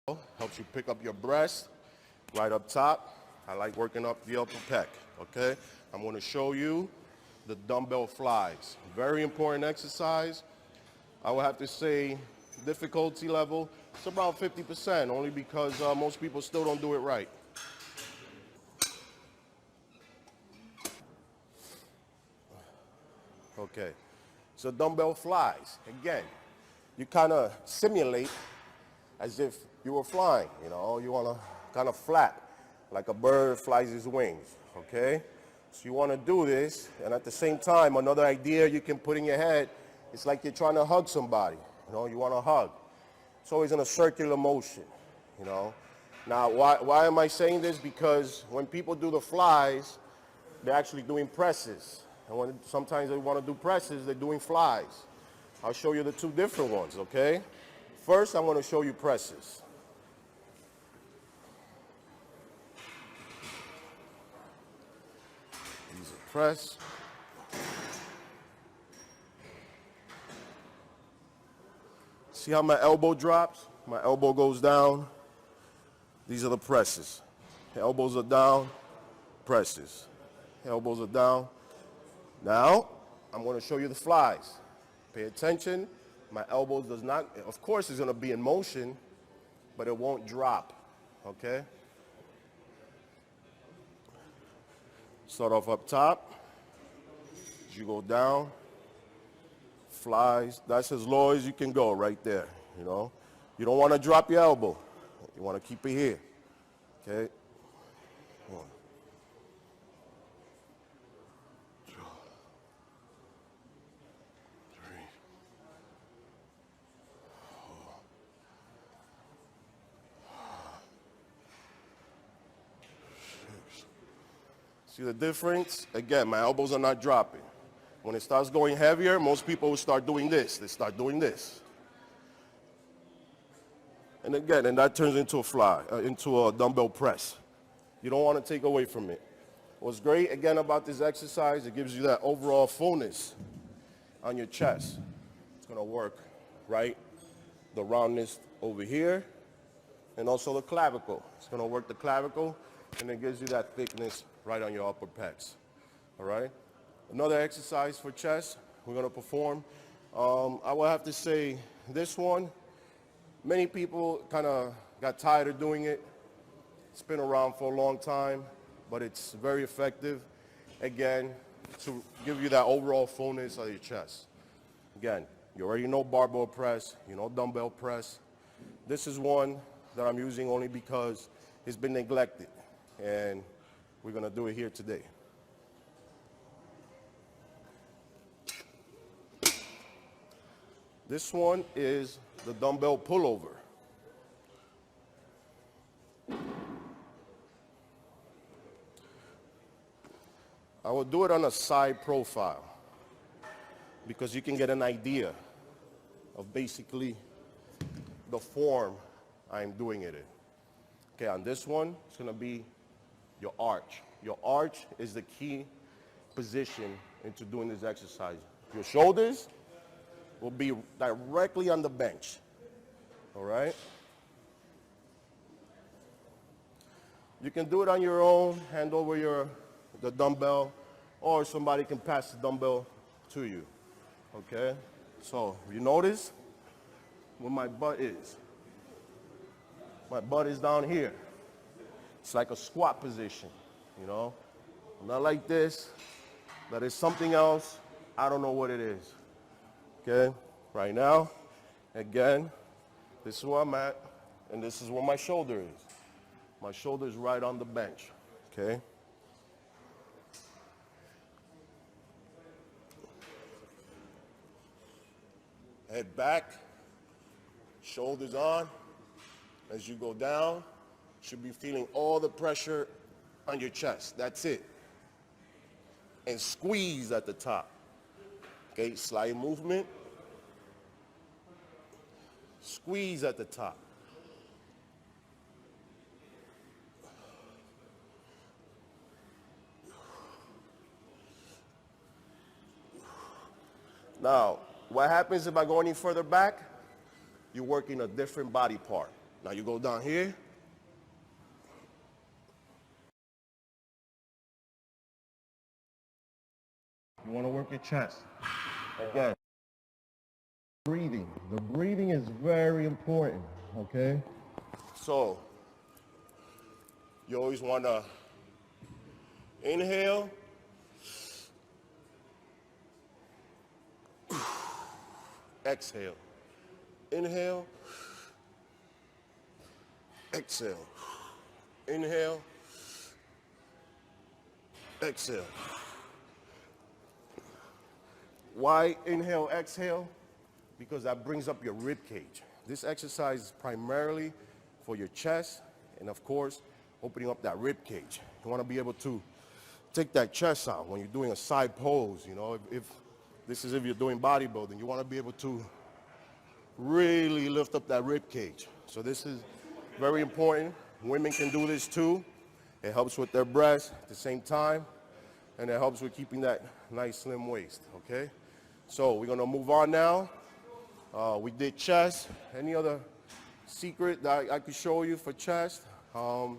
Helps you pick up your breast right up top. I like working up the upper pec, okay? I'm going to show you the dumbbell flies. Very important exercise. I would have to say difficulty level, it's about 50%, only because most people still don't do it right. Okay, so dumbbell flies. Again, you kind of simulate as if you were flying, you know, you want to kind of flap like a bird flies his wings, okay? So you want to do this, and at the same time, another idea you can put in your head, it's like you're trying to hug somebody, you know, you want to hug. It's always in a circular motion, you know. Now, why am I saying this? Because when people do the flies, they're actually doing presses. And when sometimes they want to do presses, they're doing flies. I'll show you the two different ones, okay? First, I'm going to show you presses. These are press. See how my elbow drops? My elbow goes down. These are the presses. Elbows are down, presses. Elbows are down. Now, I'm going to show you the flies. Pay attention. My elbows does not, of course it's going to be in motion, but it won't drop, okay? Start off up top. As you go down, flies. That's as low as you can go right there, you know? You don't want to drop your elbow. You want to keep it here, okay? 1, 2, 3, 4. See the difference? Again, my elbows are not dropping. When it starts going heavier, most people will start doing this. They start doing this. And again, and that turns into a fly, into a dumbbell press. You don't want to take away from it. What's great, again, about this exercise, it gives you that overall fullness on your chest. It's going to work, right? The roundness over here, and also the clavicle. It's going to work the clavicle, and it gives you that thickness right on your upper pecs, all right? Another exercise for chest we're going to perform. I will have to say this one, many people kind of got tired of doing it. It's been around for a long time, but it's very effective, again, to give you that overall fullness of your chest. Again, you already know barbell press, you know dumbbell press. This is one that I'm using only because it's been neglected, and we're going to do it here today. This one is the dumbbell pullover. I will do it on a side profile because you can get an idea of basically the form I'm doing it in. Okay, on this one, it's going to be your arch. Your arch is the key position into doing this exercise. Your shoulders will be directly on the bench, all right? You can do it on your own, hand over the dumbbell, or somebody can pass the dumbbell to you, okay? So you notice where my butt is. My butt is down here. It's like a squat position, you know? Not like this. That is something else. I don't know what it is. Okay? Right now, again, this is where I'm at, and this is where my shoulder is. My shoulder is right on the bench. Okay? Head back, shoulders on. As you go down, you should be feeling all the pressure on your chest. That's it. And squeeze at the top. Okay, slight movement. Squeeze at the top. Now, what happens if I go any further back? You're working a different body part. Now you go down here. You want to work your chest. Again, breathing. The breathing is very important, okay? So, you always want to inhale. Exhale. Inhale. Exhale. Inhale. Exhale. Why inhale, exhale? Because that brings up your rib cage. This exercise is primarily for your chest and, of course, opening up that rib cage. You want to be able to take that chest out when you're doing a side pose. You know, if this is if you're doing bodybuilding, you want to be able to really lift up that rib cage. So this is very important. Women can do this too. It helps with their breasts at the same time, and it helps with keeping that nice slim waist, okay? So we're gonna move on now. We did chest. Any other secret that I could show you for chest? You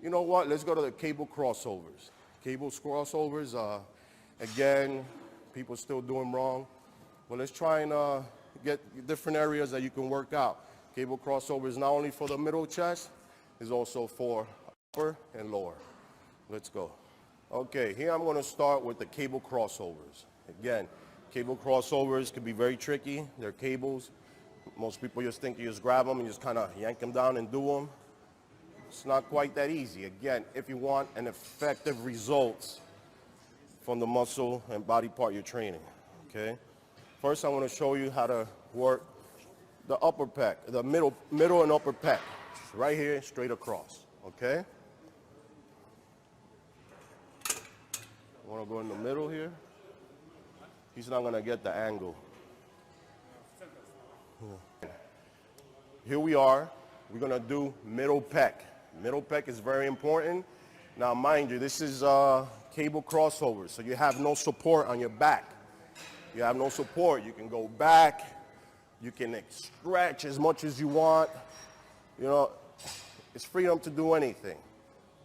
know what, let's go to the cable crossovers. Cable crossovers, again, people still do them wrong. But let's try and get different areas that you can work out. Cable crossover is not only for the middle chest, it's also for upper and lower. Let's go. Okay, here I'm gonna start with the cable crossovers. Again, cable crossovers can be very tricky. They're cables. Most people just think you just grab them and just kind of yank them down and do them. It's not quite that easy. Again, if you want an effective results from the muscle and body part you're training, okay? First, I want to show you how to work the upper pec, the middle and upper pec, right here, straight across, okay? I want to go in the middle here. He's not going to get the angle. Here we are. We're going to do middle pec. Middle pec is very important. Now, mind you, this is cable crossover, so you have no support on your back. You have no support. You can go back. You can stretch as much as you want. You know, it's freedom to do anything.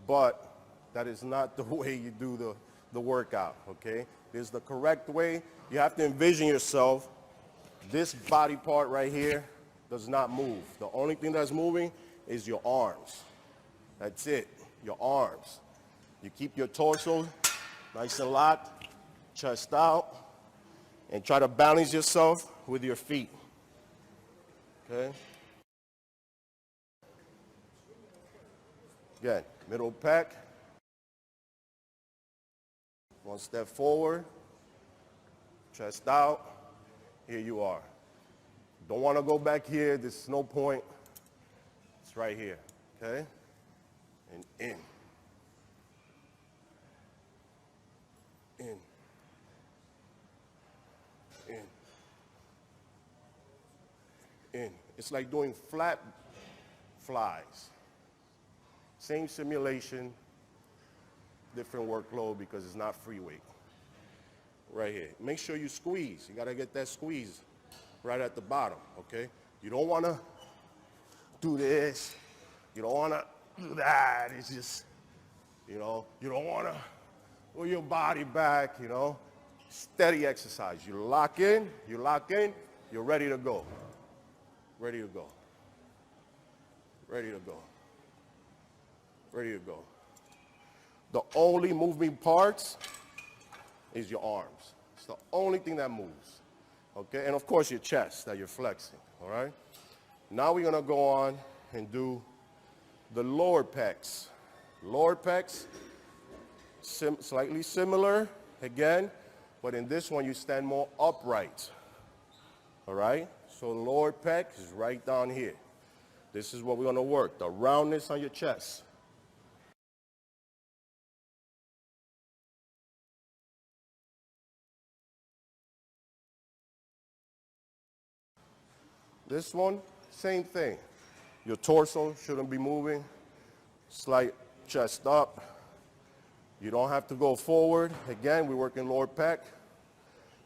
But that is not the way you do the workout, okay? There's the correct way. You have to envision yourself. This body part right here does not move. The only thing that's moving is your arms. That's it, your arms. You keep your torso nice and locked, chest out, and try to balance yourself with your feet, okay? Again, middle pec. One step forward, chest out, here you are. Don't want to go back here, there's no point. It's right here, okay? And in. In. In. In. It's like doing flat flies. Same simulation, different workload because it's not free weight. Right here. Make sure you squeeze. You got to get that squeeze right at the bottom, okay? You don't want to do this. You don't want to do that. It's just, you know, you don't want to pull your body back, you know. Steady exercise. You lock in, you're ready to go. Ready to go. Ready to go. Ready to go. The only moving parts is your arms. It's the only thing that moves, okay? And of course your chest that you're flexing, all right? Now we're gonna go on and do the lower pecs. Lower pecs, slightly similar, again, but in this one you stand more upright, all right? So the lower pec is right down here. This is what we're gonna work, the roundness on your chest. This one, same thing. Your torso shouldn't be moving. Slight chest up. You don't have to go forward. Again, we're working lower pec.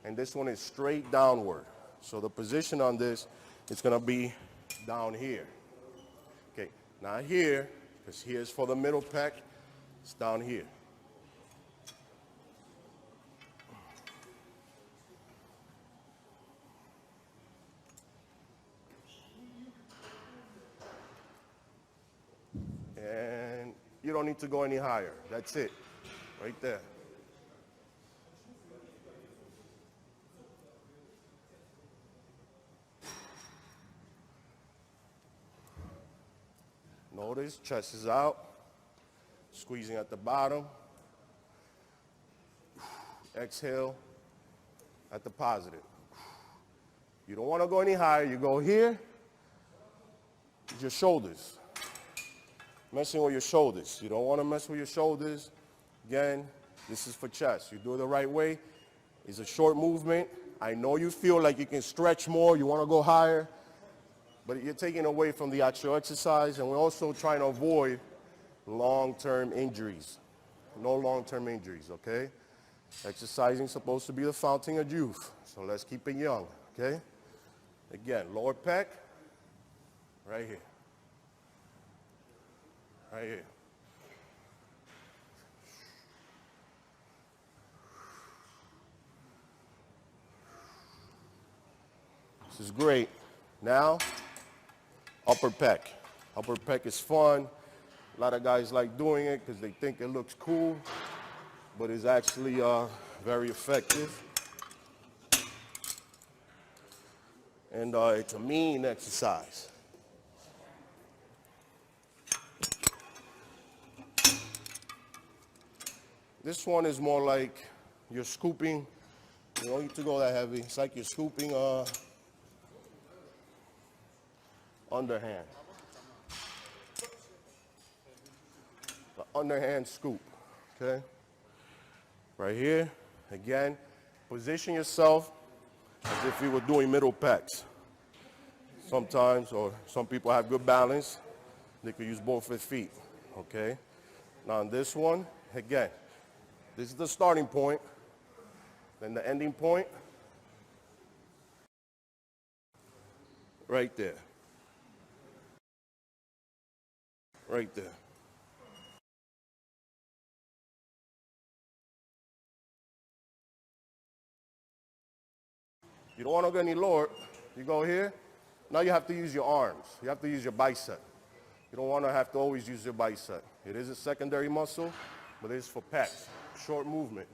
And this one is straight downward. So the position on this is going to be down here. Not here, because here's for the middle pec. It's down here. And you don't need to go any higher. That's it, right there. Notice, chest is out, squeezing at the bottom. Exhale at the positive. You don't want to go any higher. You go here, your shoulders. Messing with your shoulders. You don't want to mess with your shoulders. Again, this is for chest. You do it the right way. It's a short movement. I know you feel like you can stretch more. You want to go higher. But you're taking away from the actual exercise. And we're also trying to avoid long-term injuries. No long-term injuries, okay? Exercising is supposed to be the fountain of youth. So let's keep it young, okay? Again, lower pec, right here. Right here. This is great. Now, upper pec. Upper pec is fun. A lot of guys like doing it because they think it looks cool, but it's actually very effective. And it's a mean exercise. This one is more like you're scooping. You don't need to go that heavy. It's like you're scooping underhand. The underhand scoop, okay? Right here, again, position yourself as if you were doing middle pecs. Sometimes, or some people have good balance, they could use both their feet, okay? Now on this one, again, this is the starting point, then the ending point, right there. Right there. You don't want to go any lower. You go here. Now you have to use your arms. You have to use your bicep. You don't want to have to always use your bicep. It is a secondary muscle, but it is for pecs. Short movement.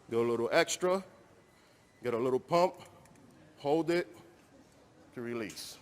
Do a little extra, get a little pump, hold it to release.